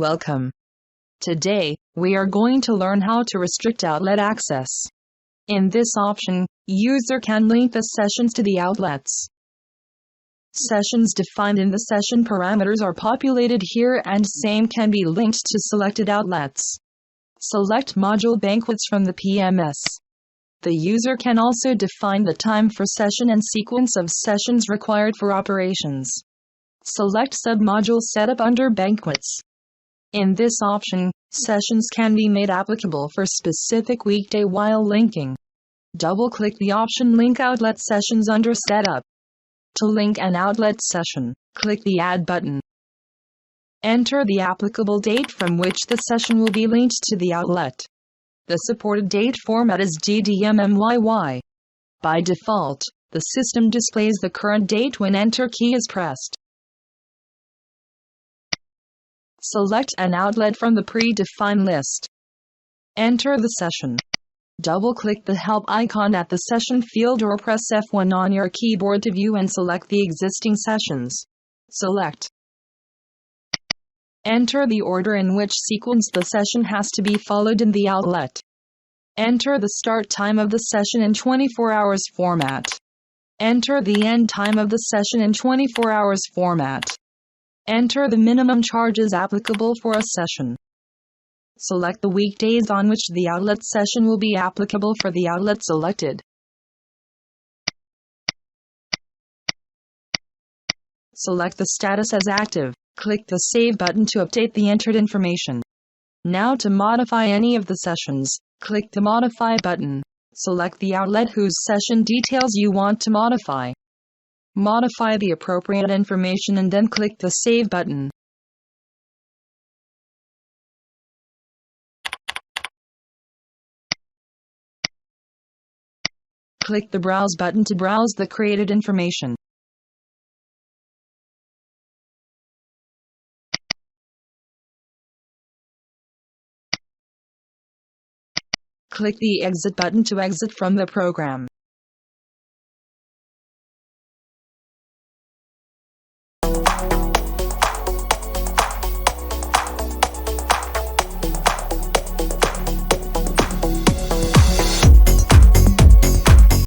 Welcome. Today, we are going to learn how to restrict outlet access. In this option, user can link the sessions to the outlets. Sessions defined in the session parameters are populated here and same can be linked to selected outlets. Select module banquets from the PMS. The user can also define the time for session and sequence of sessions required for operations. Select submodule setup under banquets. In this option, sessions can be made applicable for specific weekday while linking. Double-click the option Link Outlet Sessions under Setup. To link an outlet session, click the Add button. Enter the applicable date from which the session will be linked to the outlet. The supported date format is DDMMYY. By default, the system displays the current date when Enter key is pressed. Select an outlet from the predefined list. Enter the session. Double-click the Help icon at the session field or press F1 on your keyboard to view and select the existing sessions. Select. Enter the order in which sequence the session has to be followed in the outlet. Enter the start time of the session in 24 hours format. Enter the end time of the session in 24 hours format. Enter the minimum charges applicable for a session. Select the weekdays on which the outlet session will be applicable for the outlet selected. Select the status as active. Click the Save button to update the entered information. Now to modify any of the sessions, click the Modify button. Select the outlet whose session details you want to modify. Modify the appropriate information and then click the Save button. Click the Browse button to browse the created information. Click the Exit button to exit from the program.